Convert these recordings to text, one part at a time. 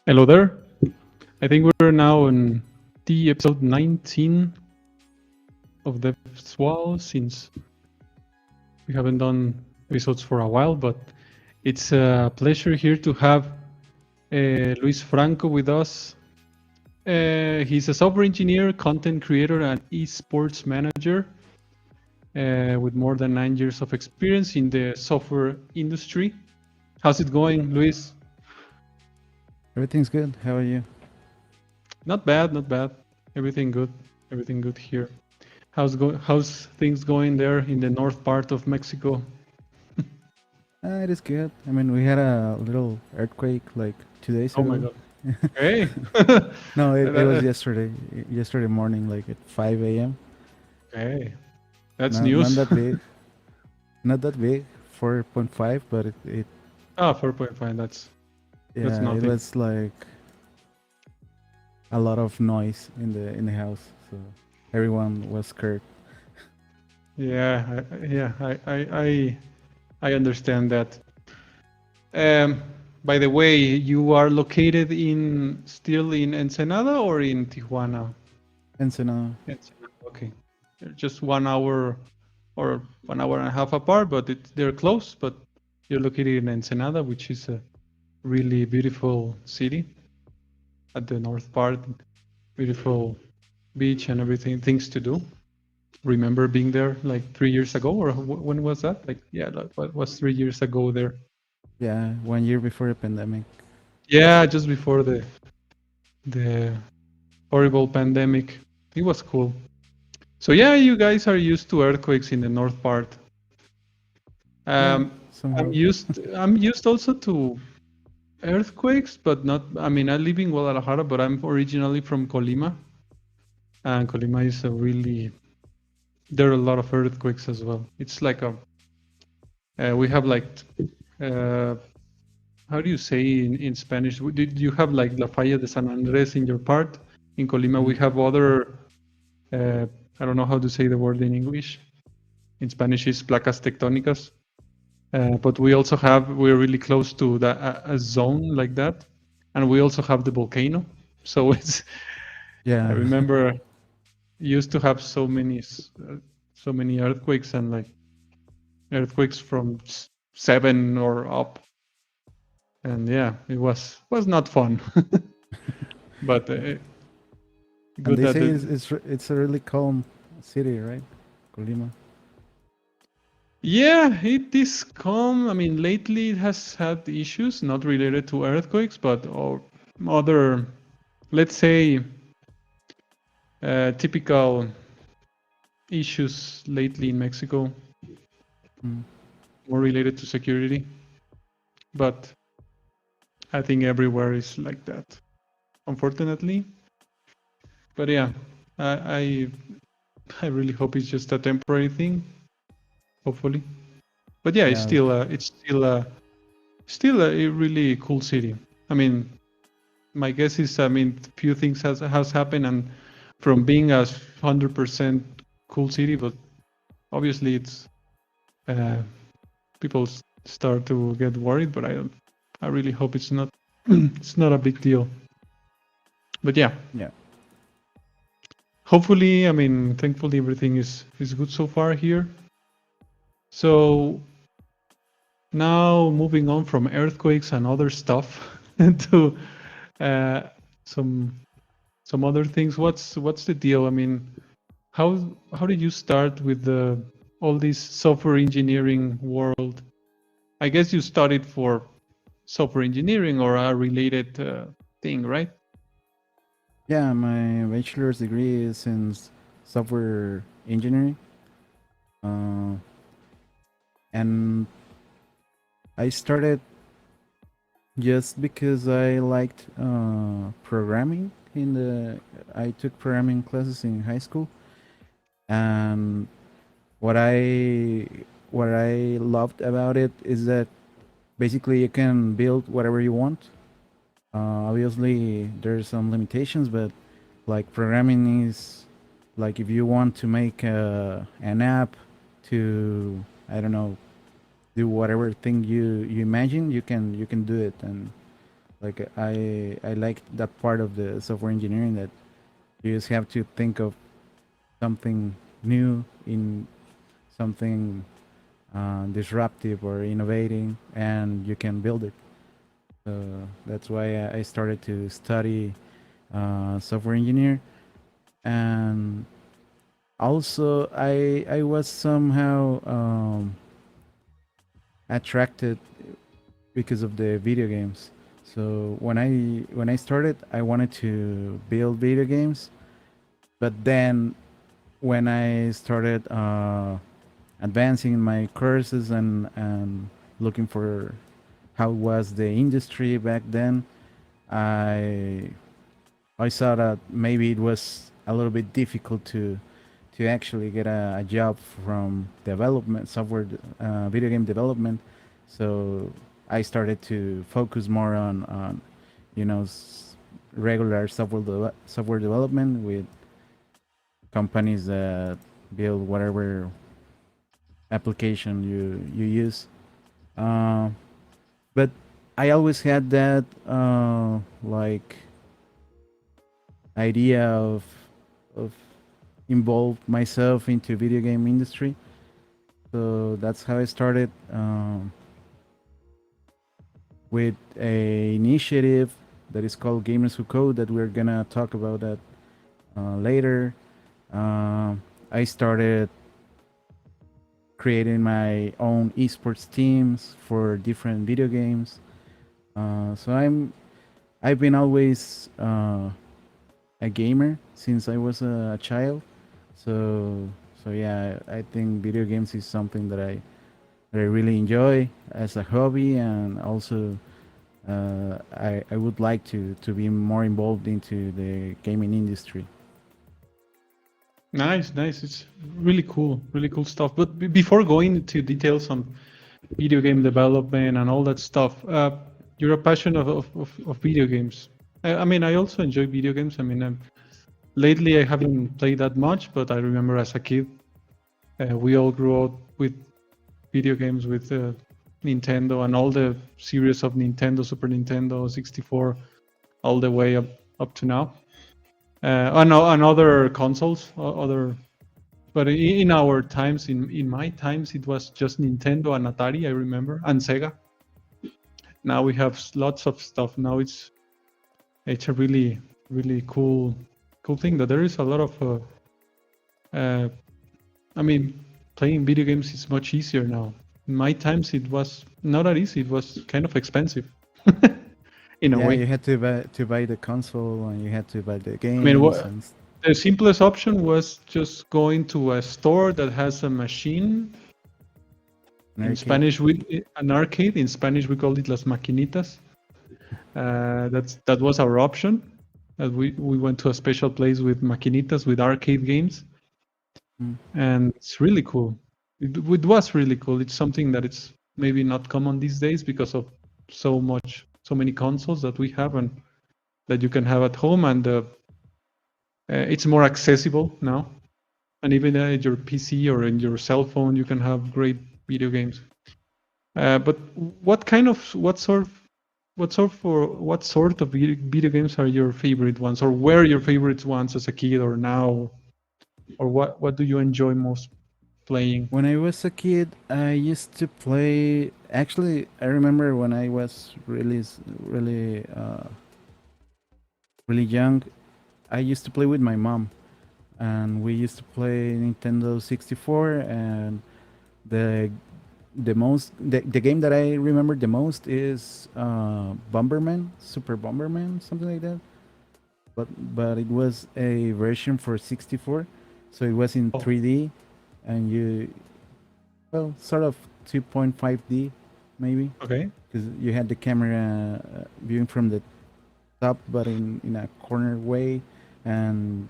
Hello there. I think we're now on the episode 19 of DevsWall since we haven't done episodes for a while, but it's a pleasure here to have Luis Franco with us. He's a software engineer, content creator, and esports manager with more than 9 years of experience in the software industry. How's it going, Luis? Everything's good. How are you? Not bad, not bad. Everything good here. How's things going there in the north part of Mexico? It is good. I mean, we had a little earthquake like 2 days Oh my ago. God. Hey. No, it was Uh, yesterday morning, like at 5 a.m. Hey, that's Not news. that big. Not that big. 4.5, but it 4.5. That's yeah, it nothing. was like a lot of noise in the house. So everyone was scared. Yeah, I understand that. Um, by the way, you are located still in Ensenada or in Tijuana? And so now, Ensenada. Okay. They're just 1 hour or 1.5 hours apart, but they're close. But you're located in Ensenada, which is a really beautiful city at the north part. Beautiful beach and everything, things to do. Remember being there like 3 years ago, or when was that? Like, yeah, what was 3 years ago there? yeah, 1 year before the pandemic. Yeah, just before the horrible pandemic. It was cool. So yeah, you guys are used to earthquakes in the north part. Yeah, Um, I'm somehow. used also to earthquakes, but not. I mean, I live in Guadalajara, but I'm originally from Colima, and Colima is a really. There are a lot of earthquakes as well. It's like we have like uh, how do you say in Spanish? Did you have like La Falla de San Andres in your part? In Colima, we Mhm. have other. Uh, I don't know how to say the word in English. In Spanish, is placas tectónicas. But we're really close to a zone like that, and we also have the volcano. So I Yeah. remember used to have so many earthquakes and like earthquakes from 7 or up, and yeah, it was not fun, but And good they that say it, it's a really calm city, right? Colima. yeah, it is calm. I mean, lately it has had issues not related to earthquakes, but or other, let's say, typical issues lately in Mexico, Mm. more related to security. But I think everywhere is like that, unfortunately. But yeah, I I really hope it's just a temporary thing, hopefully. But yeah, Yeah. still a really cool city. I mean, my guess is, I mean, few things has happened, and from being a 100% cool city, but obviously it's uh, people start to get worried. But I really hope it's not it's not a big deal. But yeah, Yeah. hopefully, I mean, thankfully everything is good so far here. So now moving on from earthquakes and other stuff to uh, some some other things. What's the deal? I mean, how how did you start with the all this software engineering world? I guess you studied for software engineering or a related thing, right? Yeah, my bachelor's degree is in software engineering, uh, and I started just because I liked programming. I took programming classes in high school, and what I what I loved about it is that basically you can build whatever you want. Obviously, there's some limitations, but like programming is like if you want to make an app to, I don't know, do whatever thing you imagine, you can do it. And Like I like that part of the software engineering that you just have to think of something new in something disruptive or innovating, and you can build it. So that's why I started to study software engineer, and also I was somehow attracted because of the video games. So when I started, I wanted to build video games, but then when I started advancing in my courses and looking for how was the industry back then, I I saw that maybe it was a little bit difficult to actually get a job from development, software, video game development. So I started to focus more on you know, regular software development with companies that build whatever application you use. Uh, but I always had that like idea of involve myself into video game industry. So that's how I started with a initiative that is called Gamers Who Code that we're gonna talk about that later. I started creating my own esports teams for different video games. So I've been always a gamer since I was a child. So yeah, I think video games is something that I really enjoy as a hobby, and also I would like to be more involved into the gaming industry. Nice, nice. It's really cool stuff. But before going into details on video game development and all that stuff, you're a passion of video games. I mean, I also enjoy video games. I mean, lately I haven't played that much, but I remember as a kid, we all grew up with video games with Nintendo and all the series of Nintendo, Super Nintendo, 64, all the way up to now. And other consoles, other. But in our times, in my times, it was just Nintendo and Atari. I remember, and Sega. Now we have lots of stuff. Now it's a really cool thing that there is a lot of. I mean, playing video games is much easier now. In my times, it was not that easy. It was kind of expensive, in a Yeah, way. you had to buy the console, and you had to buy the I mean, games and the simplest option was just going to a store that has a machine. an In arcade. Spanish, an arcade. In Spanish, we call it las maquinitas. That was our option. We went to a special place with maquinitas with arcade games, Mm. and it's really cool. It was really cool. It's something that it's maybe not common these days because of so many consoles that we have and that you can have at home, and it's more accessible now. And even at your PC or in your cell phone, you can have great video games. But what sort of video games are your favorite ones, or were your favorite ones as a kid or now, or what do you enjoy most playing? When I was a kid, I used to play. Actually, I remember when I was really young. I used to play with my mom, and we used to play Nintendo 64. And the the game that I remember the most is Bomberman, Super Bomberman, something like that. But it was a version for 64, so it was in Oh, 3D, and you, well, sort of 2.5D maybe, okay, because you had the camera viewing from the top, but in a corner way, and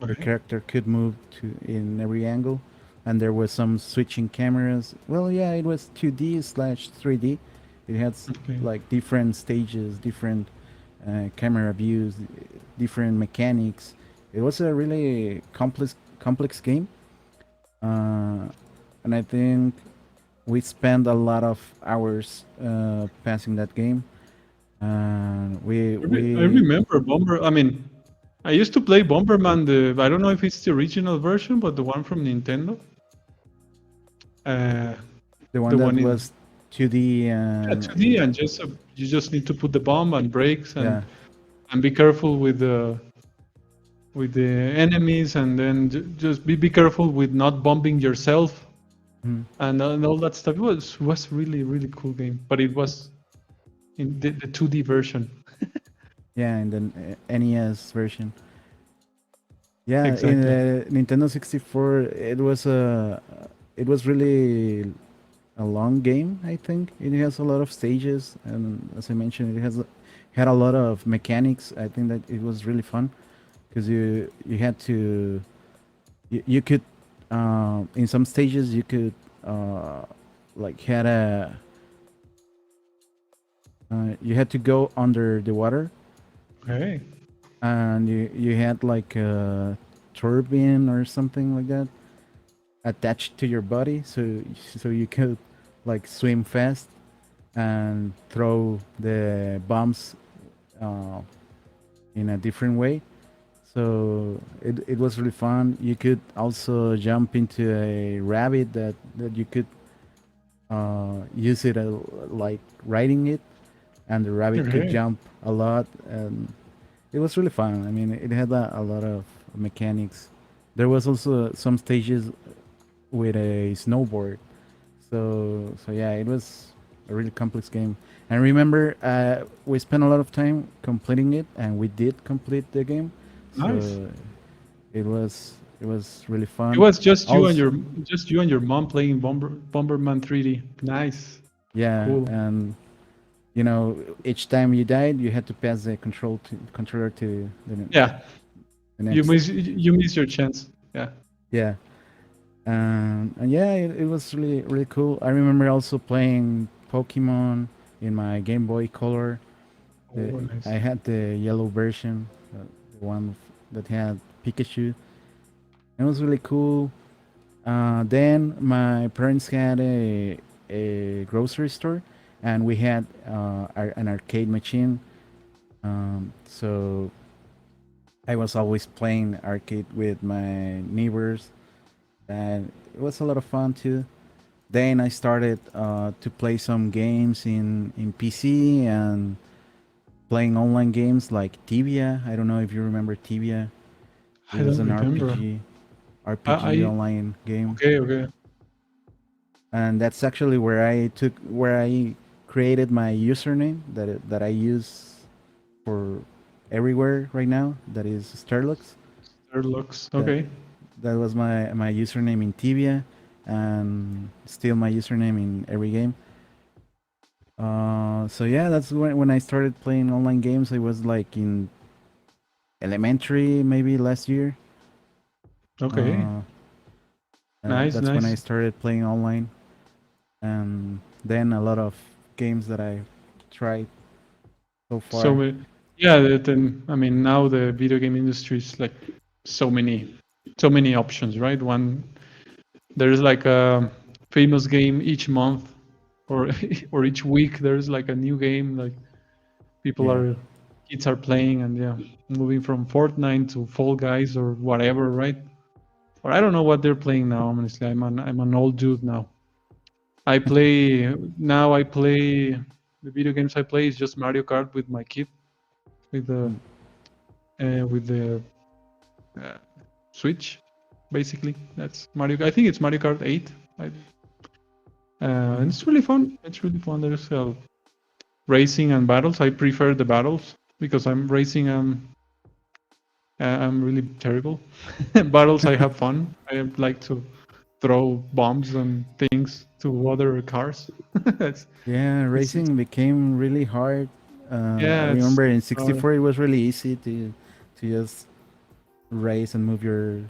your okay, character could move to in every angle, and there was some switching cameras. Well, yeah, it was 2D slash 3D. It had okay. like different stages, different camera views, different mechanics. It was a really complex game, and I think we spent a lot of hours passing that game. And I we remember Bomber. I mean, I used to play Bomberman. I don't know if it's the original version, but the one from Nintendo. Uh, the one the that one in was 2D yeah, and 2D, and just you just need to put the bomb and brakes yeah. and be careful with the enemies, and then just be careful with not bombing yourself Mhm. and all that stuff. It was really cool game, but it was in the 2D version. Yeah, in the NES version. Yeah, in Exactly. Nintendo 64, it was really a long game. I think it has a lot of stages, and as I mentioned, had a lot of mechanics. I think that it was really fun because you had to you could in some stages you could uh, like had a you had to go under the water, Okay. and you had like a turbine or something like that attached to your body, so you could like swim fast and throw the bombs uh, in a different way. So it was really fun. You could also jump into a rabbit that you could use it like riding it, and the rabbit could Okay. jump a lot, and it was really fun. I mean, it had a lot of mechanics. There was also some stages with a snowboard. So yeah, it was a really complex game. And remember, we spent a lot of time completing it, and we did complete the game. Nice. So it was really It fun. was Also, just you and your mom playing Bomberman 3D. Nice. yeah, Cool. and you know, each time you died, you had to pass the controller to Yeah. the next. You miss your chance. Yeah. Yeah, and yeah, it was really cool. I remember also playing Pokemon in my Game Boy Color. Oh, I nice. had the yellow version, the one that had Pikachu. It was really cool. Then my parents had a grocery store, and we had an arcade machine. So I was always playing arcade with my neighbors, and it was a lot of fun too. Then I started to play some games in PC and playing online games like Tibia. I don't know if you remember Tibia. It I was don't an remember. RPG I online game, okay. and that's actually where I created my username that I use for everywhere right now. That is Starlux. There looks That okay. that was my username in Tibia, and still my username in every game. So yeah, that's when I started playing online games. I was like in elementary, maybe last year. Okay. Uh, Nice, that's when I nice. started playing online, and then a lot of games that I tried so So far. yeah, then I mean now the video game industry is like so many options, right? There's like a famous game each month or or each week. There's like a new game like people Yeah, are kids are playing, and yeah, moving from Fortnite to Fall Guys or whatever, right? Or I don't know what they're playing now. Honestly, I'm an old dude now. I play the video games I play is just Mario Kart with my kid with mm, the uh, Switch. Basically, that's Mario. I think it's Mario Kart 8. And mm-hmm. it's really fun. It's really fun. There's racing and battles. I prefer the battles because I'm racing. I'm really terrible. Battles, I have fun. I like to throw bombs and things to other cars. Yeah. It's Racing became really hard. I yeah, it's remember in uh, 64 it was really easy to just race and move your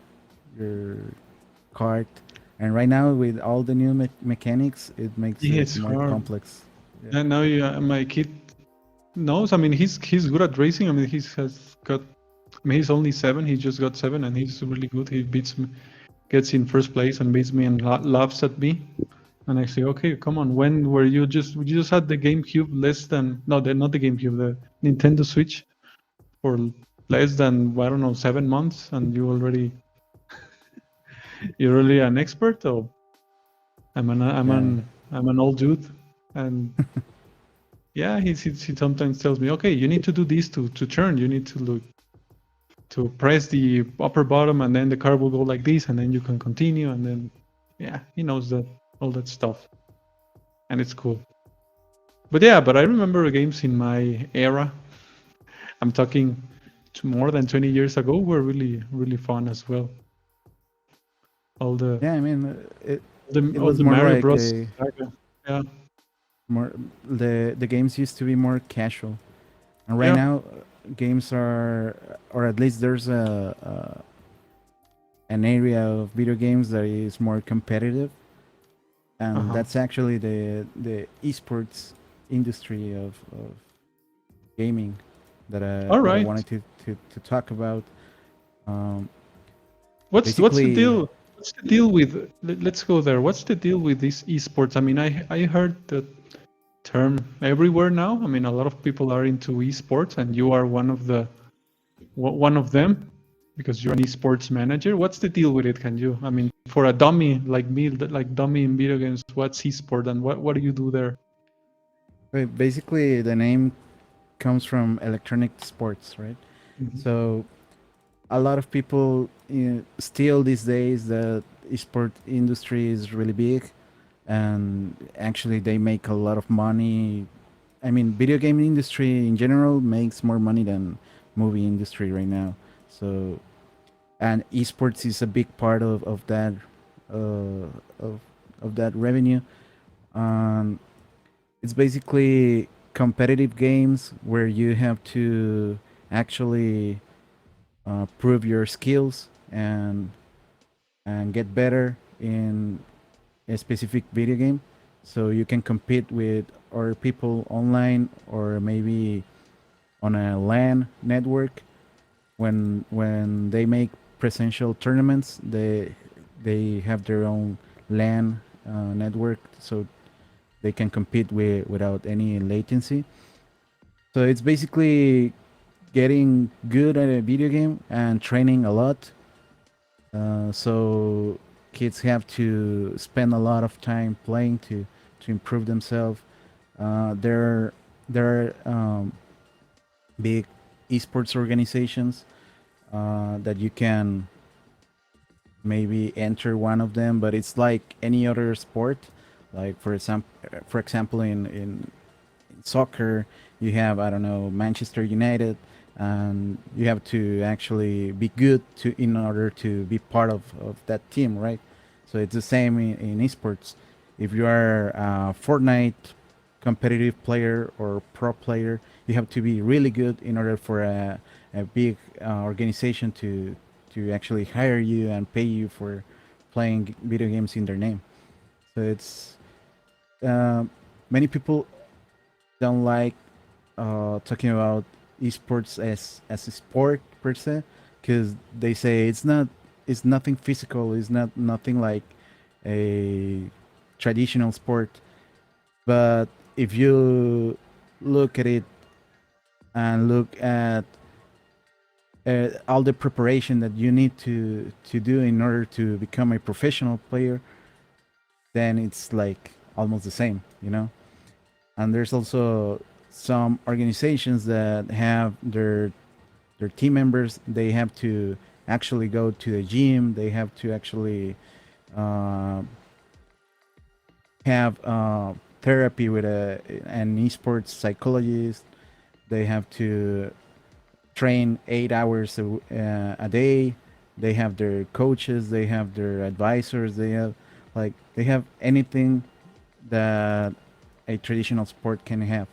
cart. And right now with all the new mechanics, it makes yeah, it it's more hard. complex. Yeah. And now my kid knows. I mean, he's good at racing. I mean, he's only 7. He just got 7, and he's really good. He beats me, gets in first place, and beats me, and laughs at me. And I say, okay, come on. When were you just had the GameCube less than no, not the GameCube, the Nintendo Switch for less than I don't know 7 months, and you're really an expert? Or Yeah. I'm an old dude, and yeah, he sometimes tells me, okay, you need to do this to turn. You need to look to press the upper bottom, and then the car will go like this, and then you can continue, and then yeah, he knows that all that stuff, and it's cool. But yeah, but I remember games in my era. I'm talking to more than 20 years ago were really fun as well. All the Yeah, I mean, it all was the more Mario like Bros. a Saga. Yeah, more the games used to be more casual, and right yeah, now games are, or at least there's an area of video games that is more competitive, uh and huh. that's actually the esports industry of gaming All that I right. wanted to talk about. Um, What's the basically, deal? What's the deal with? Let's go there. What's the deal with these esports? I mean, I heard the term everywhere now. I mean, a lot of people are into esports, and you are one of them because you're an esports manager. What's the deal with it? Can you? I mean, for a dummy like me, like dummy in video games, what's esport and what do you do there? basically the name comes from electronic sports, right? Mhm. So a lot of people, still these days, the esport industry is really big, and actually they make a lot of money. I mean, video game industry in general makes more money than movie industry right now. So, and esports is a big part of that, of that revenue. Um, it's basically competitive games where you have to actually prove your skills and get better in a specific video game, so you can compete with other people online or maybe on a LAN network. When they make presential tournaments, they have their own LAN network, so they can compete without any latency. So it's basically getting good at a video game and training a lot. So kids have to spend a lot of time playing to improve themselves. There are big esports organizations that you can maybe enter one of them, but it's like any other sport. Like for example, in soccer, you have, I don't know, Manchester United, and you have to actually be good to in order to be part of that team, right? So it's the same in esports. If you are a Fortnite competitive player or pro player, you have to be really good in order for a big organization to actually hire you and pay you for playing video games in their name. So it's uh, many people don't like talking about esports as a sport per se, because they say it's nothing physical, it's not nothing like a traditional sport. But if you look at it and look at all the preparation that you need to do in order to become a professional player, then it's like almost the same, you know. And there's also some organizations that have their team members, they have to actually go to the gym, they have to actually uh, have therapy with an esports psychologist. They have to train 8 hours a day. They have their coaches, they have their advisors, they have anything that a traditional sport can have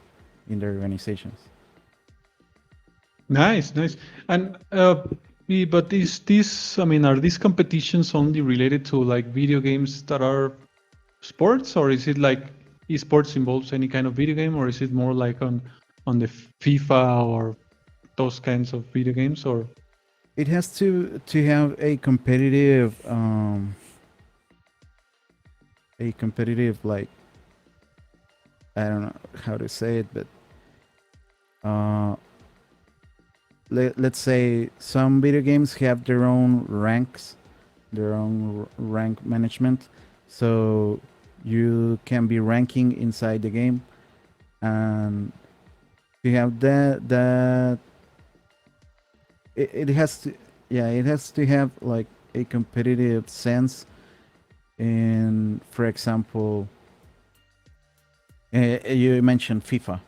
in their organizations. Nice, nice. And but these I mean, are these competitions only related to like video games that are sports, or is it like esports involves any kind of video game, or is it more like on the FIFA or those kinds of video games, or It has to have a competitive a competitive, like, I don't know how to say it, but uh, let's say some video games have their own ranks, their own rank management, so you can be ranking inside the game, and you have that it has to, yeah, it has to have like a competitive sense. In, for example, you mentioned FIFA.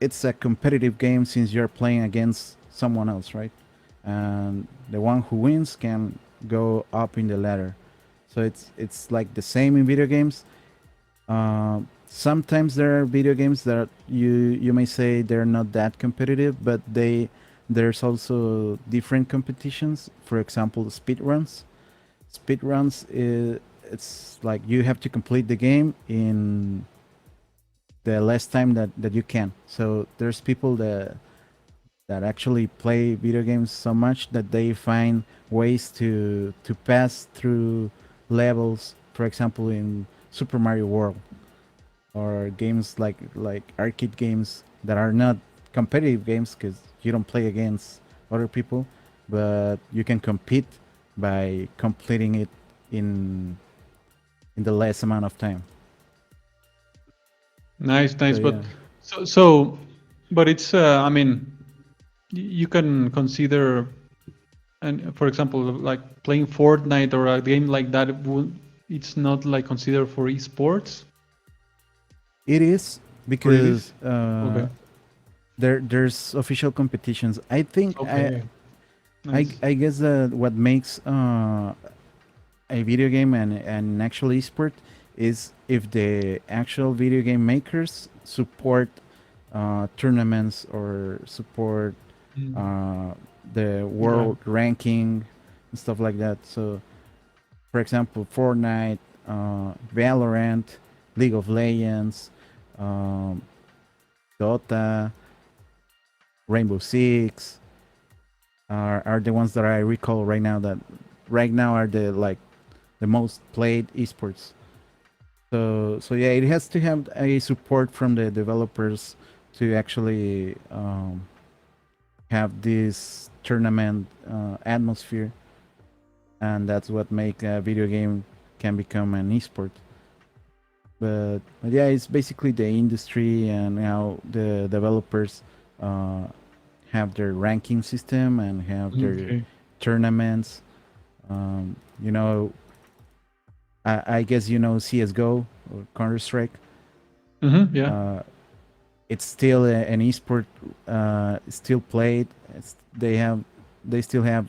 It's a competitive game since you're playing against someone else, right? And the one who wins can go up in the ladder. So it's like the same in video games. Sometimes there are video games that you may say they're not that competitive, but there's also different competitions. For example, speedruns. Speedruns is, it's like you have to complete the game in the less time that you can. So there's people that actually play video games so much that they find ways to pass through levels. For example, in Super Mario World, or games like arcade games that are not competitive games because you don't play against other people, but you can compete by completing it in in the less amount of time. Nice, So nice. yeah, So, but it's I mean, you can consider, and for example, like playing Fortnite or a game like that, it's not like considered for esports, it is or it is? because Okay. there's official competitions. I think Okay. Nice. I guess that what makes a video game and an actual esport is if the actual video game makers support tournaments or support Mm. uh, the Yeah. world ranking and stuff like that. So, for example, Fortnite, Valorant, League of Legends, um, Dota, Rainbow Six are the ones that I recall right now, that right now are the like the most played esports. So yeah, it has to have a support from the developers to actually have this tournament atmosphere, and that's what make a video game can become an esport. But yeah, it's basically the industry and how the developers uh, have their ranking system and have their Okay. tournaments. You know, I guess you know CS:GO or Counter Strike. Yeah. Uh, it's still an esport, still played. They still have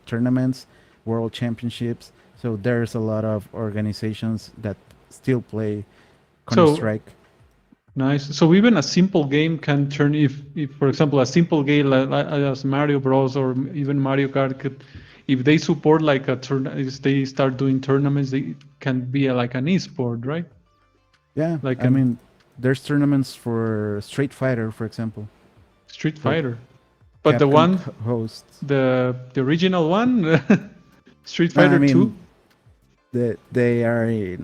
tournaments, world championships. So there's a lot of organizations that still play Counter So Strike. nice. So even a simple game can turn, if for example, a simple game as Mario Bros. Or even Mario Kart could, if they support like a turn, if they start doing tournaments, they can be like an esport, right? Yeah, Like I an mean, there's tournaments for Street Fighter, for example, Street that Fighter. But the Capcom one, hosts. the original one, Street No, I Fighter mean 2. they are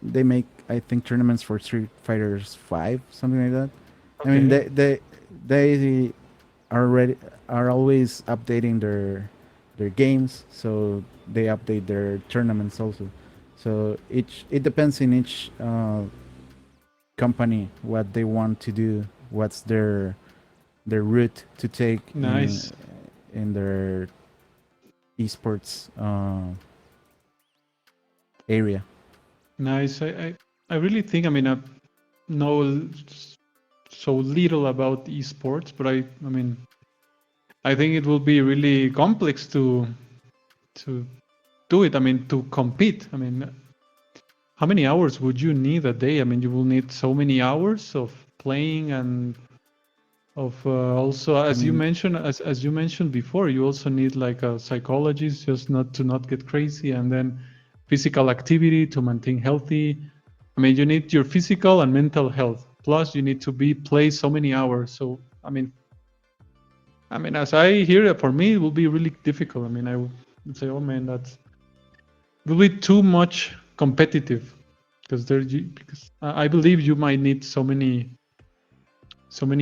they make, I think, tournaments for Street Fighters 5, something like that. I mean, Okay. they are ready, are always updating their games, so they update their tournaments also. So each, it depends in each company what they want to do, what's their route to take Nice. in their esports area. Nice. I really think, I mean, I know so little about esports, but I mean, I think it will be really complex to do it. I mean, to compete. I mean, how many hours would you need a day? I mean, you will need so many hours of playing and of also, I as you mean, mentioned, as you mentioned before, you also need like a psychologist, just not to not get crazy, and then physical activity to maintain healthy. I mean, you need your physical and mental health. Plus, you need to be play so many hours. So, I mean, as I hear it, for me, it will be really difficult. I mean, I would say, oh man, that's. will be too much competitive because I believe you might need so many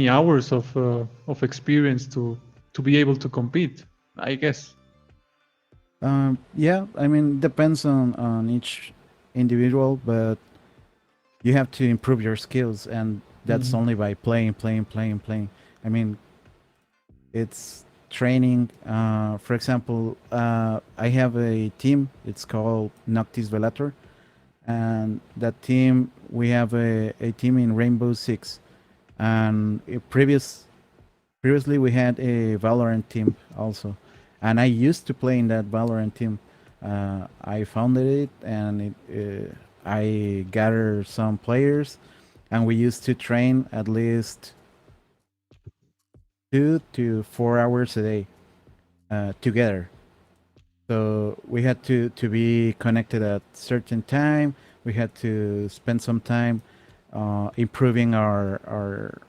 hours of experience to be able to compete. I guess. Yeah, I mean, depends on each individual, but you have to improve your skills, and that's Mhm. only by playing. I mean, it's training. For example, I have a team. It's called Noctis Velator, and that team we have a team in Rainbow Six, and previously we had a Valorant team also, and I used to play in that Valorant team. I founded it, and I gathered some players, and we used to train at least 2 to 4 hours a day together. So we had to be connected at certain time. We had to spend some time improving our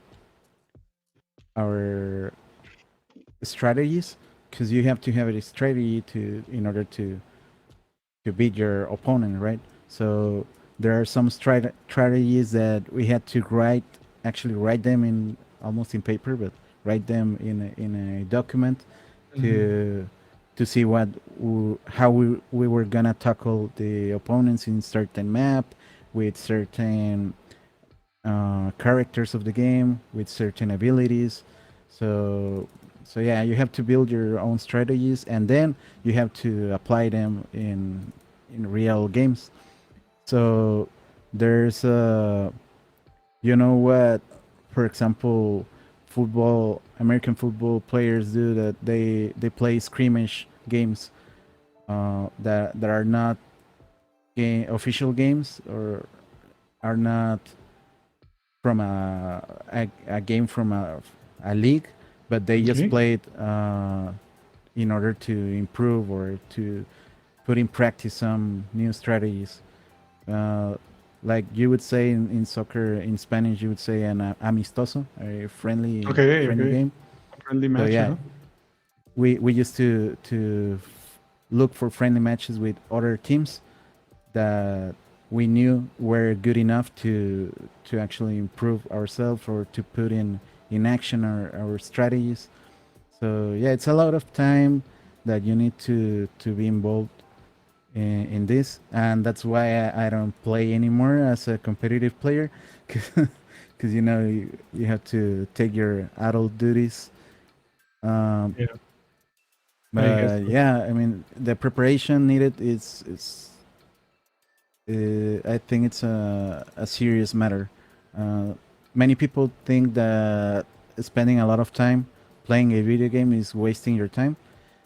strategies, because you have to have a strategy to in order to beat your opponent, right? So there are some strategies that we had to actually write them in almost in paper, but write them in a document Mhm. to to see how we were gonna tackle the opponents in certain map with certain characters of the game with certain abilities. So so yeah, you have to build your own strategies, and then you have to apply them in real games. So there's you know what, for example, American football players do, that they play scrimmage games that are not official games, or are not from a game from a league, but they just Okay. play it in order to improve or to put in practice some new strategies. Uh, like you would say in soccer, in Spanish, you would say an amistoso, a Okay. friendly Okay. game. A friendly So match. yeah, Uh-huh. we used to look for friendly matches with other teams that we knew were good enough to actually improve ourselves, or to put in action our strategies. So yeah, it's a lot of time that you need to be involved in this, and that's why I don't play anymore as a competitive player, because you have to take your adult duties. Um, Yeah. I guess but so. yeah, I mean, the preparation needed is I think it's a serious matter. Uh, Many people think that spending a lot of time playing a video game is wasting your time,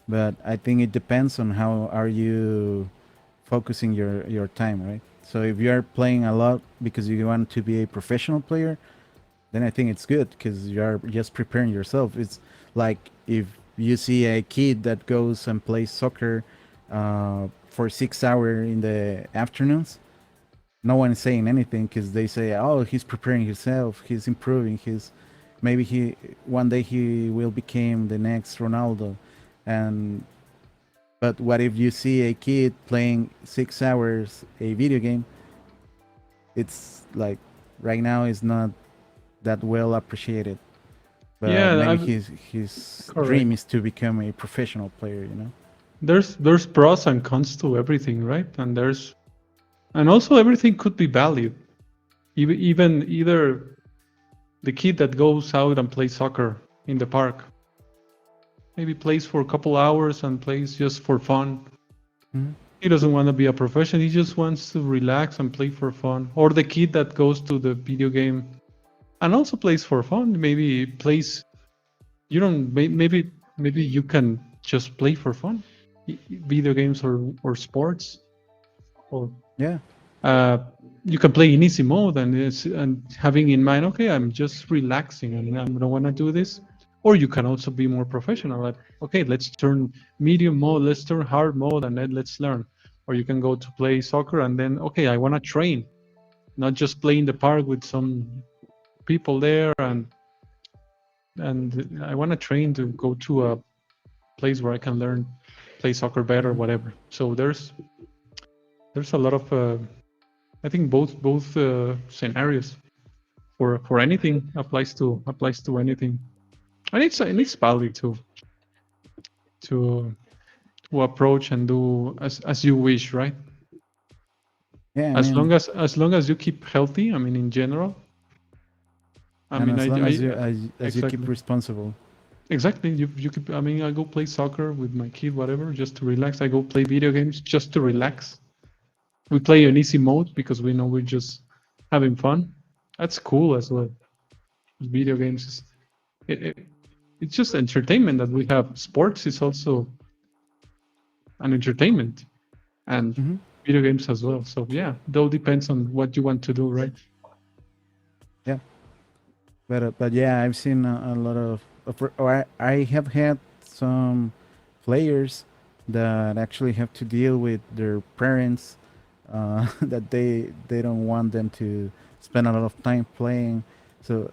but I think it depends on how are you focusing your time, right? So if you are playing a lot because you want to be a professional player, then I think it's good because you are just preparing yourself. It's like if you see a kid that goes and plays soccer for 6 hours in the afternoons, no one is saying anything because they say, "Oh, he's preparing himself. He's improving. He's maybe he one day he will become the next Ronaldo." And but what if you see a kid playing 6 hours a video game? It's like right now is not that well appreciated. But Yeah. maybe I've his dream correct. is to become a professional player. You know? There's pros and cons to everything, right? And also everything could be valid. Even either the kid that goes out and plays soccer in the park, maybe plays for a couple hours and plays just for fun. Mm-hmm. He doesn't want to be a professional. He just wants to relax and play for fun. Or the kid that goes to the video game and also plays for fun. Maybe plays. You don't. Maybe you can just play for fun, video games or sports, or Yeah. uh, you can play in easy mode and having in mind, okay, I'm just relaxing and I don't want to do this. Or you can also be more professional. Like, okay, let's turn medium mode, let's turn hard mode, and then let's learn. Or you can go to play soccer and then, okay, I want to train, not just play in the park with some people there, and I want to train to go to a place where I can learn, play soccer better, Mm-hmm. whatever. So there's there's a lot of I think both scenarios for anything applies to anything, and it's valid to to approach and do as you wish, right? Yeah, I As mean, long as you keep healthy, I mean, in general, I and mean, as long as you keep exactly. responsible. Exactly. You could. I mean, I go play soccer with my kid, whatever, just to relax. I go play video games just to relax. We play on easy mode because we know we're just having fun. That's cool as well. Video games is it, it, it's just entertainment that we have. Sports is also an entertainment, and Hmm. video games as well. So yeah, though depends on what you want to do, right? Yeah, but yeah, I've seen a lot or I have had some players that actually have to deal with their parents, that they don't want them to spend a lot of time playing. So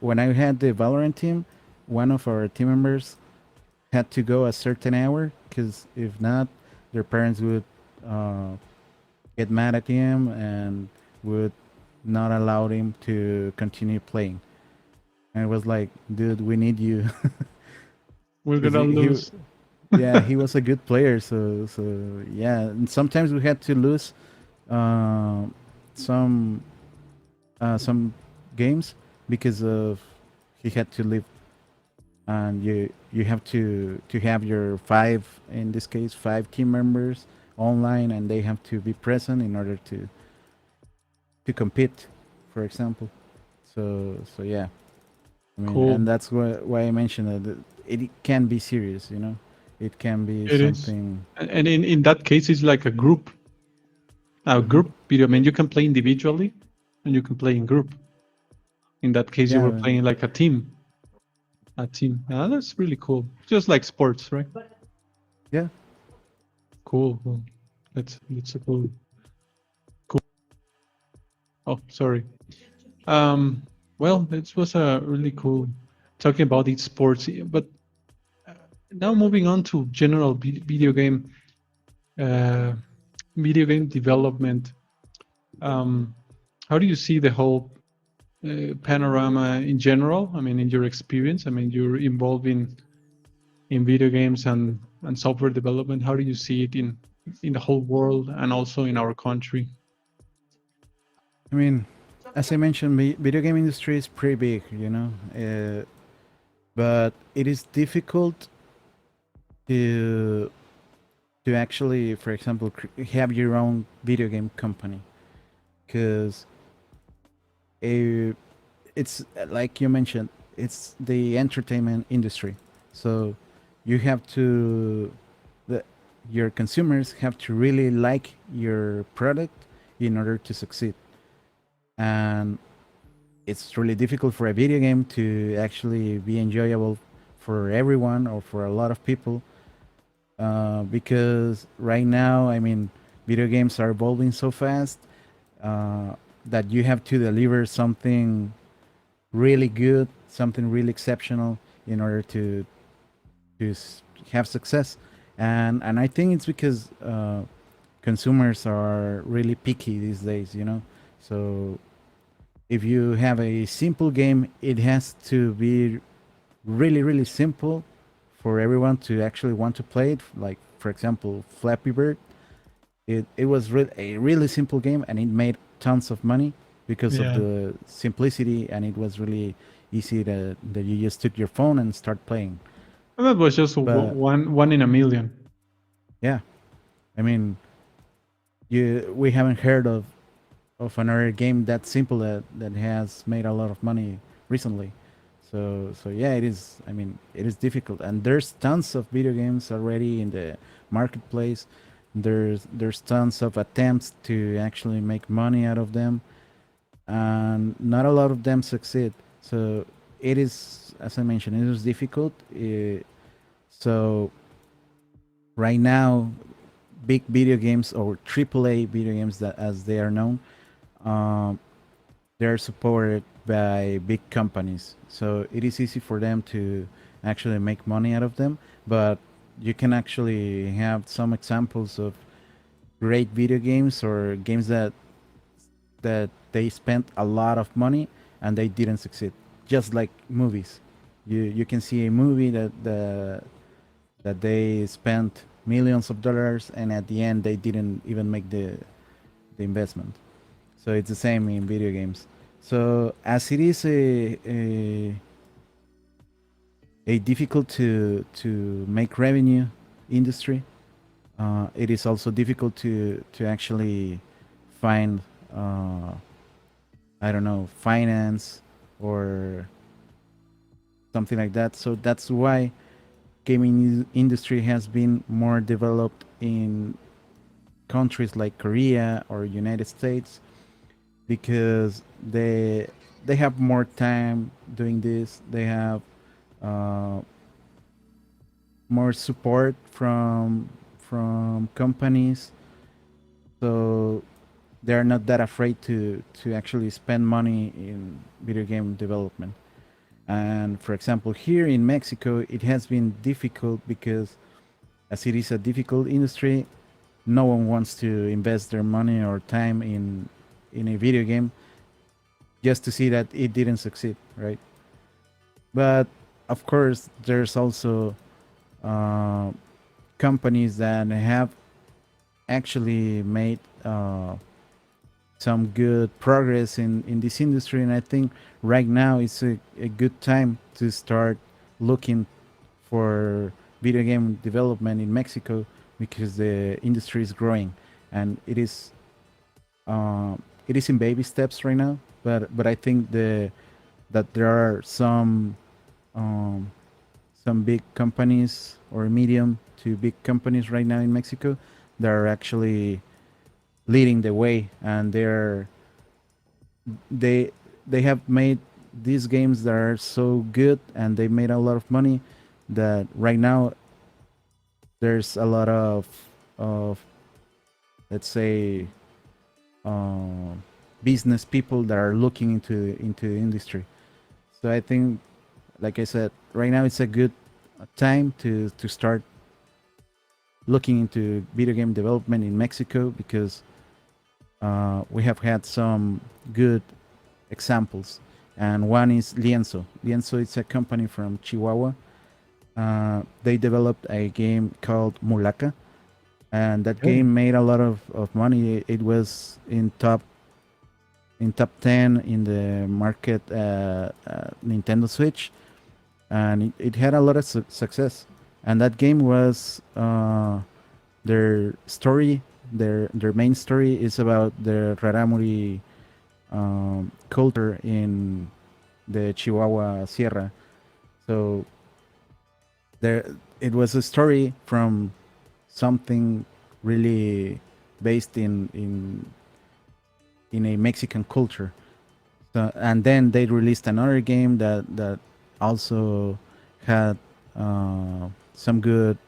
when I had the Valorant team, one of our team members had to go a certain hour because if not, their parents would uh, get mad at him and would not allow him to continue playing. And it was like, dude, we need you. We're Because gonna lose. yeah, he was a good player. So yeah, and sometimes we had to lose uh, some some games because of he had to leave, and you have to have your five, in this case five team members online, and they have to be present in order to compete, for example. So yeah, I mean, and Cool. that's why I mentioned that it can be serious, you know, it can be It is, something. and in that case, it's like a group. A Hmm. group video. I mean, you can play individually, and you can play in group. In that case, you Yeah, were playing like a team. A team. Yeah, that's really cool. Just like sports, right? yeah. Cool. Cool. That's a cool. Cool. Oh, sorry. Um. Well, this was a really cool talking about each sports, but now moving on to general uh, video game development. Um, how do you see the whole panorama in general? I mean, in your experience, I mean, you're involved in video games and software development. How do you see it in the whole world and also in our country? I mean, as I mentioned, video game industry is pretty big, you know, but it is difficult to actually, for example, have your own video game company, because it's like you mentioned, it's the entertainment industry, so you have to the your consumers have to really like your product in order to succeed, and it's really difficult for a video game to actually be enjoyable for everyone or for a lot of people, because right now, I mean, video games are evolving so fast, uh, that you have to deliver something really good, something really exceptional in order to have success. And I think it's because consumers are really picky these days, you know. So if you have a simple game, it has to be really simple for everyone to actually want to play it. Like, for example, Flappy Bird. It was a really simple game, and it made tons of money because of Yeah, the simplicity, and it was really easy that you just took your phone and start playing. and that was just But one in a million. yeah, I mean, we haven't heard of another game that simple that has made a lot of money recently. So yeah, it is. I mean, it is difficult, and there's tons of video games already in the marketplace. There's tons of attempts to actually make money out of them, and not a lot of them succeed. So it is, as I mentioned, it is difficult. So right now, big video games or AAA video games, that as they are known, um, they're supported by big companies. So it is easy for them to actually make money out of them. But you can actually have some examples of great video games or games that they spent a lot of money and they didn't succeed. Just like movies, you can see a movie that they spent millions of dollars and at the end they didn't even make the investment. So it's the same in video games. So as it is a difficult to make revenue industry, it is also difficult to actually find I don't know, finance or something like that. So that's why gaming industry has been more developed in countries like Korea or United States because they have more time doing this. They have uh, more support from companies, so they're not that afraid to actually spend money in video game development. And for example, here in Mexico, it has been difficult because as it is a difficult industry, no one wants to invest their money or time in a video game just to see that it didn't succeed, right? But of course, there's also uh, companies that have actually made some good progress in this industry, and I think right now it's a good time to start looking for video game development in Mexico because the industry is growing and it is in baby steps right now. But I think that there are um, some big companies or medium to big companies right now in Mexico that are actually leading the way, and they they have made these games that are so good and they made a lot of money that right now there's a lot of let's say um, business people that are looking into the industry. So I think, like I said, right now it's a good time to start looking into video game development in Mexico because we have had some good examples, and one is Lienzo. Lienzo is a company from Chihuahua. They developed a game called Mulaka, and that Okay. game made a lot of money. It was in top 10 in the market Nintendo Switch, and it had a lot of success. And that game was their story. Their main story is about the Raramuri culture in the Chihuahua Sierra. So there, it was a story from something really based in a Mexican culture. So, and then they released another game that also had some good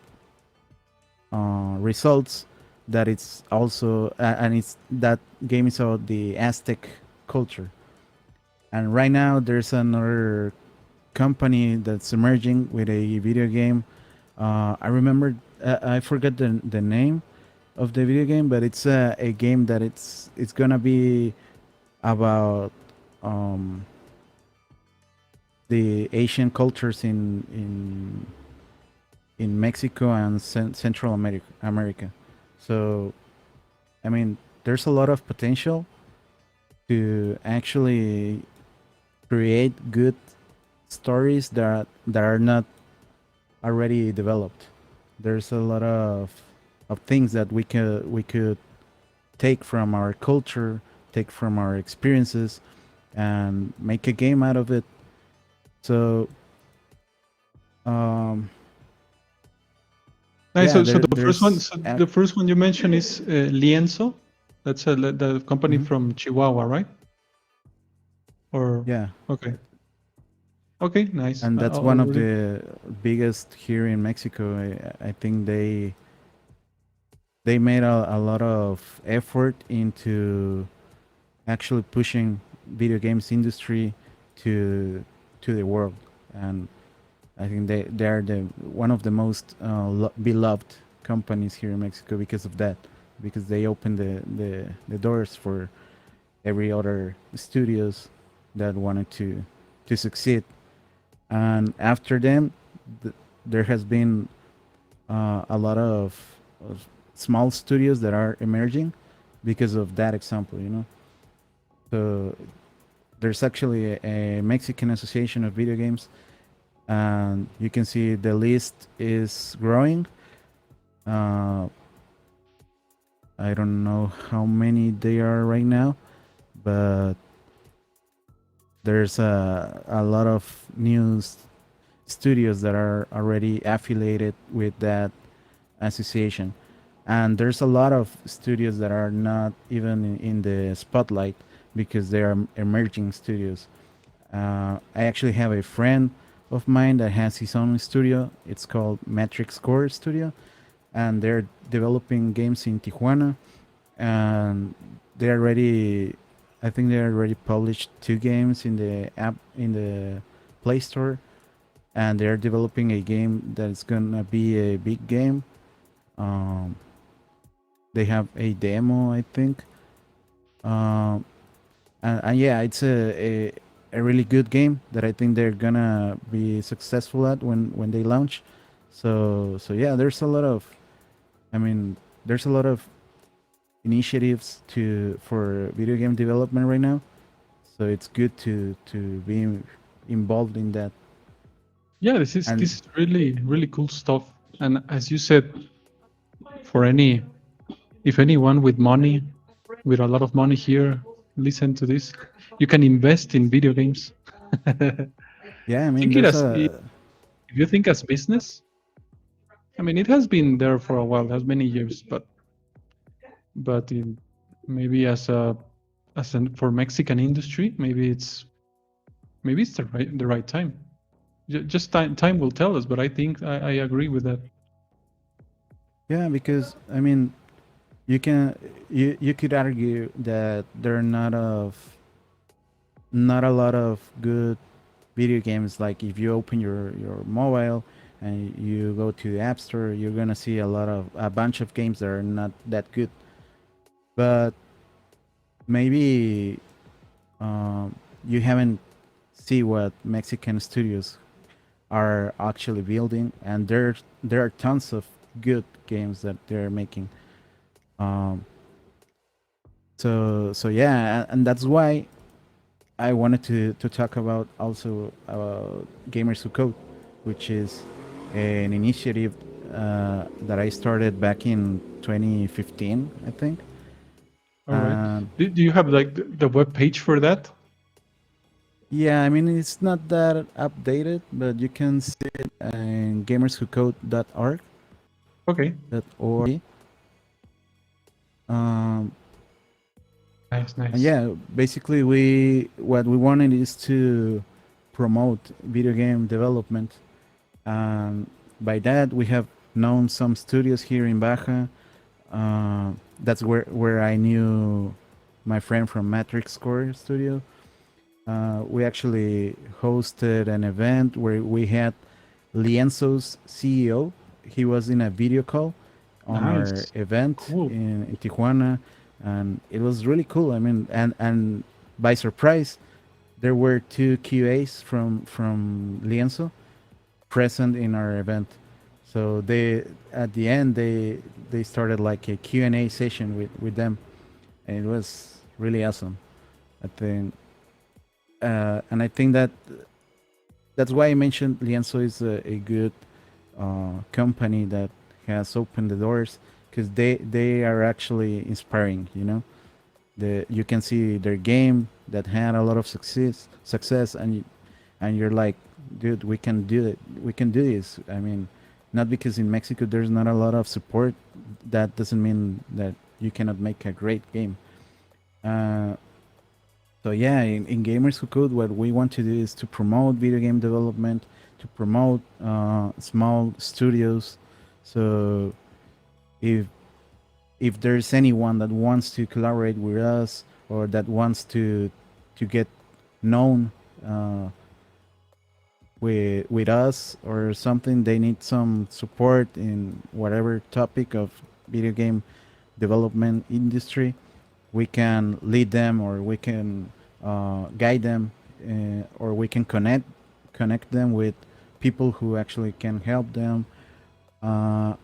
results. That it's also and it's that game is about the Aztec culture. And right now there's another company that's emerging with a video game. I remember I forgot the name of the video game, but it's a game that it's gonna be about um, the Asian cultures in Mexico and Central America. So, I mean, there's a lot of potential to actually create good stories that are not already developed. There's a lot of things that we could take from our culture, take from our experiences, and make a game out of it. So, um, Nice. yeah, So the first one, there's so the first one you mentioned is Lienzo. That's the company Mhm. from Chihuahua, right? Or Yeah, okay, okay, nice. and that's one I'll of really the biggest here in Mexico. I think they made a lot of effort into actually pushing video games industry to to the world, and I think they are the one of the most beloved companies here in Mexico because of that. because they open the doors for every other studios that wanted to succeed. And after them, th- there has been a lot of small studios that are emerging because of that example, you know. So there's actually a Mexican Association of Video Games, and you can see the list is growing. Uh, I don't know how many they are right now, but there's a lot of new studios that are already affiliated with that association. And there's a lot of studios that are not even in the spotlight because they are emerging studios. I actually have a friend of mine that has his own studio. It's called Matrix Core Studio, and they're developing games in Tijuana. And they already, I think they already published 2 games in the app in the Play Store, and they're developing a game that's gonna be a big game. Um, they have a demo, I think. Um, and yeah, it's a really good game that I think they're gonna be successful at when they launch. So yeah, there's a lot of, I mean, there's a lot of initiatives to for video game development right now. So it's good to be involved in that. Yeah, this And is really cool stuff. And as you said, for any if anyone with money, with a lot of money here, listen to this, you can invest in video games. yeah, I mean, Think it there's as a if you think as business. I mean, it has been there for a while, has many years, but maybe as an for Mexican industry, maybe it's the right time. Just time will tell us, but I think I agree with that. yeah, because I mean, you can you could argue that there are not a lot of good video games. Like if you open your mobile and you go to the app store, you're gonna see a bunch of games that are not that good. But maybe you haven't see what Mexican studios are actually building, and there are tons of good games that they're making. Um, so yeah, and that's why I wanted to talk about also about Gamers Who Code, which is an initiative that I started back in 2015, I think. All right. And Do you have like the web page for that? yeah, I mean, it's not that updated, but you can see it in gamerswhocode.org. Okay. .org. Um, Nice, and nice. yeah, basically, what we wanted is to promote video game development. And by that, we have known some studios here in Baja. That's where I knew my friend from Matrix Core Studio. We actually hosted an event where we had Lienzo's CEO. He was in a video call on our Nice. event Cool. in Tijuana, and it was really cool. I mean, and by surprise, there were 2 QAs from Lienzo present in our event. So they at the end they started like a Q&A session with them, and it was really awesome. I think, and I think that's why I mentioned Lienzo is a good company that has opened the doors because they are actually inspiring. You know, you can see their game that had a lot of success, and you're like, dude, we can do it. We can do this. I mean, not because in Mexico there's not a lot of support. That doesn't mean that you cannot make a great game. Uh, so yeah, in Gamers Who Code, what we want to do is to promote video game development, to promote small studios. So if there's anyone that wants to collaborate with us or that wants to get known with us or something, they need some support in whatever topic of video game development industry, we can lead them, or we can guide them, or we can connect them with people who actually can help them.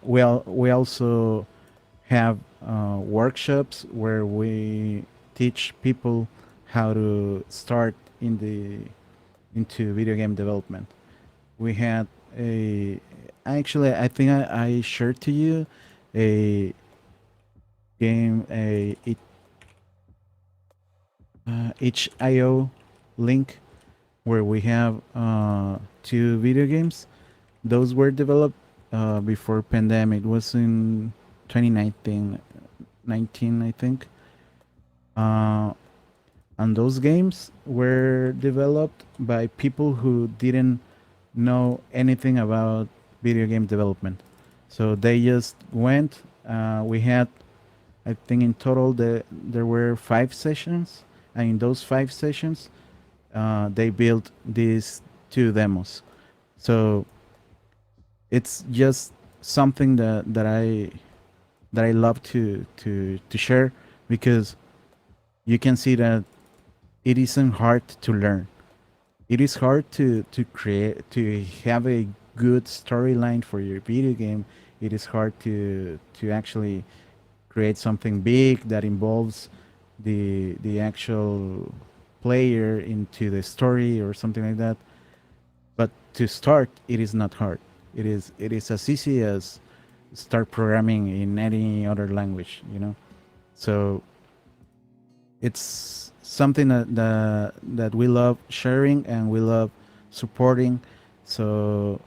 We also have workshops where we teach people how to start into video game development. We had a actually, I think I shared to you a game, a HIO link where we have two video games. Those were developed before pandemic. It was in 2019, 19, I think. Uh, and those games were developed by people who didn't know anything about video game development. So they just went. We had, I think, in total, there were 5 sessions, and in those 5 sessions, they built these two demos. So it's just something that I love to share, because you can see that it isn't hard to learn. It is hard to have a good storyline for your video game. It is hard to actually create something big that involves the actual player into the story or something like that. But to start, it is not hard. It is as easy as start programming in any other language, you know. So it's something that we love sharing and we love supporting. So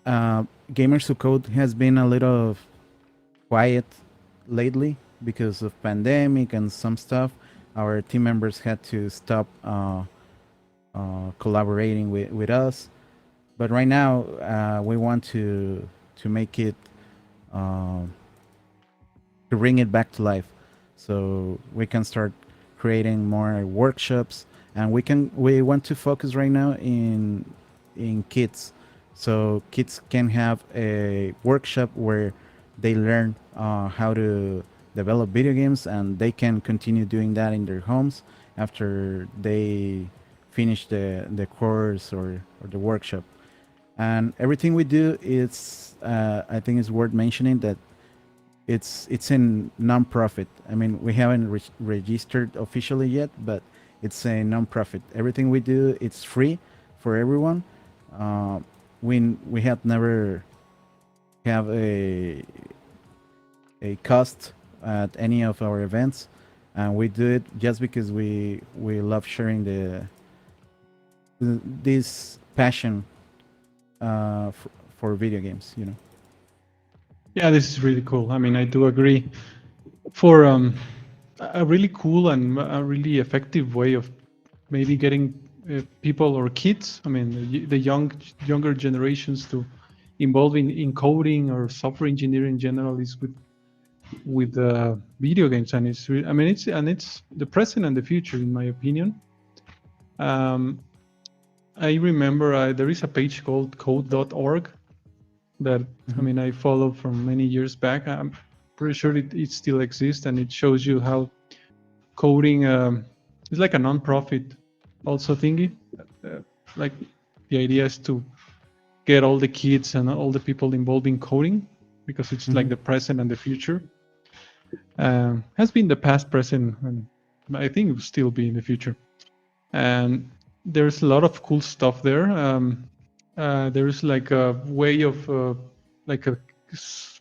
Gamers Who Code has been a little quiet lately because of pandemic and some stuff. Our team members had to stop collaborating with us. But right now, we want to make it uh, to bring it back to life, so we can start creating more workshops, and we want to focus right now in kids, so kids can have a workshop where they learn how to develop video games, and they can continue doing that in their homes after they finish the course or the workshop. And everything we do is, I think it's worth mentioning that it's a non-profit. I mean, we haven't registered officially yet, but it's a non-profit. Everything we do, it's free for everyone. uh, we have never have a cost at any of our events, and we do it just because we love sharing this passion for video games, you know. Yeah, this is really cool. I mean, I do agree. For a really cool and a really effective way of maybe getting people or kids, I mean, the younger generations to involve in coding or software engineering in general is with video games, and I mean, it's the present and the future, in my opinion. Um, I remember there is a page called code.org that I mean I follow from many years back. I'm pretty sure it still exists, and it shows you how coding is like a non-profit also thingy. Like the idea is to get all the kids and all the people involved in coding, because it's like the present and the future. Has been the past, present, and I think it will still be in the future. And there's a lot of cool stuff there. There's like a way of like a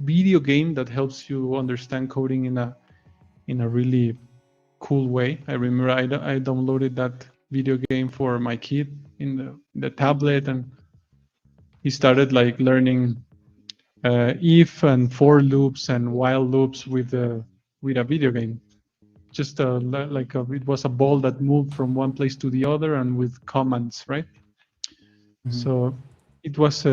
video game that helps you understand coding in a really cool way. I remember I downloaded that video game for my kid in the tablet, and he started like learning if and for loops and while loops with a video game. Just like it was a ball that moved from one place to the other, and with commands, right? So it was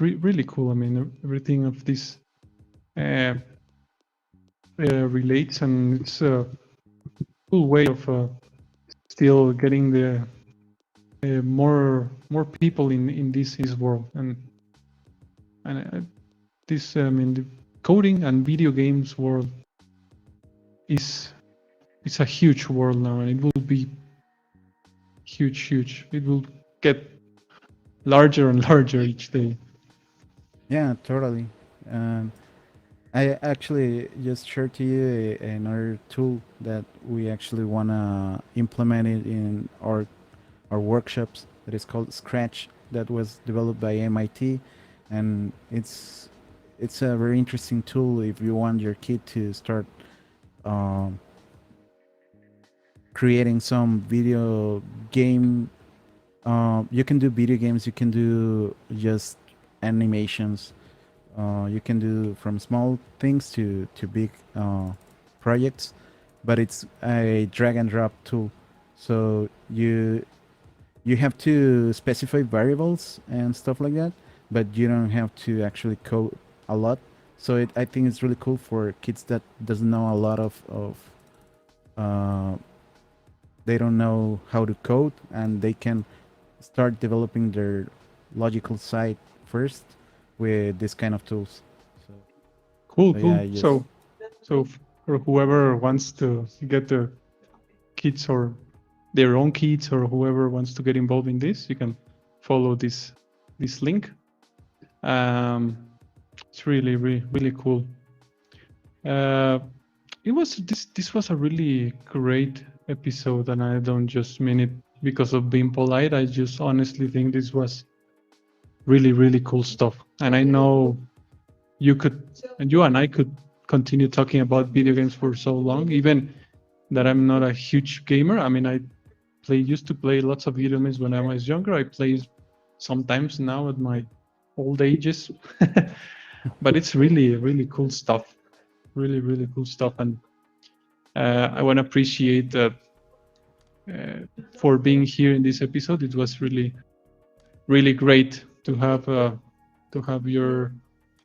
really cool. I mean, everything of this uh, relates, and it's a cool way of still getting the more people in this world. And this, I mean, coding and video games world is it's a huge world now, and it will be huge. It will get larger and larger each day. Yeah, totally. Um, I actually just shared to you another tool that we actually wanna implement it in our workshops. That is called Scratch. That was developed by MIT, and it's a very interesting tool if you want your kid to start um, creating some video game. You can do video games. You can do just animations. You can do from small things to big projects, but it's a drag and drop tool. So you have to specify variables and stuff like that, but you don't have to actually code a lot. So I think it's really cool for kids that doesn't know a lot of uh, they don't know how to code, and they can start developing their logical side first with this kind of tools. So, Cool, so cool. yeah, I just So for whoever wants to get the kids or their own kids or whoever wants to get involved in this, you can follow this link. It's really cool. It was this was a really great episode, and I don't just mean it because of being polite. I just honestly think this was really cool stuff, and I know you and I could continue talking about video games for so long, even that I'm not a huge gamer. I mean, I used to play lots of video games when I was younger. I play sometimes now at my old ages, but it's really cool stuff. Really cool stuff, and I want to appreciate that for being here in this episode. It was really great to have your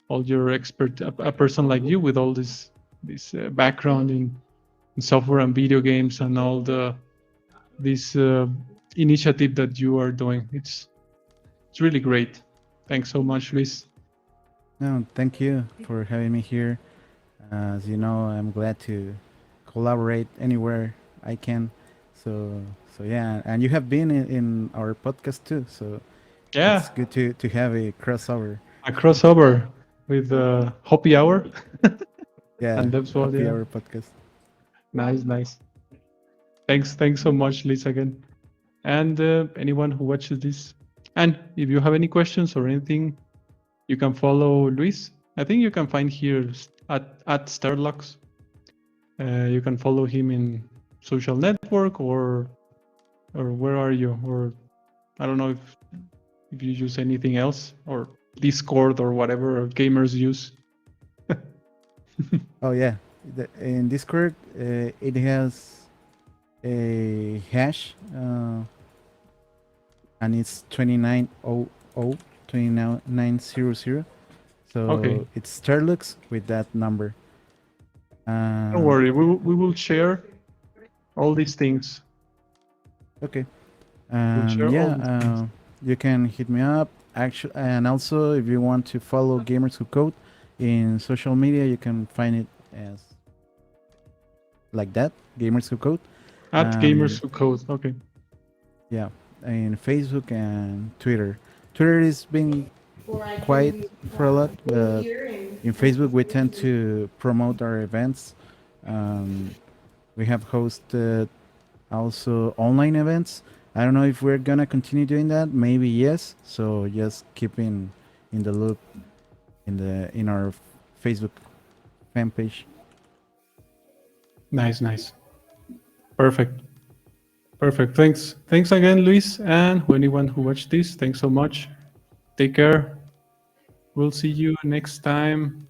all your expert a person like you with all this background in software and video games and all this initiative that you are doing. It's really great. Thanks so much, Luis. no, thank you for having me here. As you know, I'm glad to collaborate anywhere I can. So so yeah, and you have been in our podcast too. So it's Yeah, good to have a crossover. a crossover with Hoppy Hour Yeah, and DevsWall. happy Yeah, hour podcast. nice. Thanks so much, Liz, again. And anyone who watches this. And if you have any questions or anything, you can follow Luis. I think you can find here at Starlux. You can follow him in social network or where are you? Or I don't know if you use anything else or Discord or whatever gamers use. Oh yeah, in Discord, it has a hash, and it's 2900 2900. Okay, So it's Starlux with that number. don't worry. We will share all these things. Okay. We'll share all Yeah, these things. you can hit me up. Actually, and also if you want to follow Gamers Who Code in social media, you can find it as like that, Gamers Who Code. At Gamers Who Code. Okay. Yeah, in Facebook and Twitter. Twitter is being quiet for a lot, but in Facebook we tend to promote our events. Um, we have hosted also online events. I don't know if we're gonna continue doing that. Maybe yes. So just keep in the loop in our Facebook fan page. Nice. Perfect. Thanks again, Luis, and anyone who watched this. Thanks so much. Take care. We'll see you next time.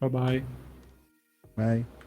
Bye bye. Bye.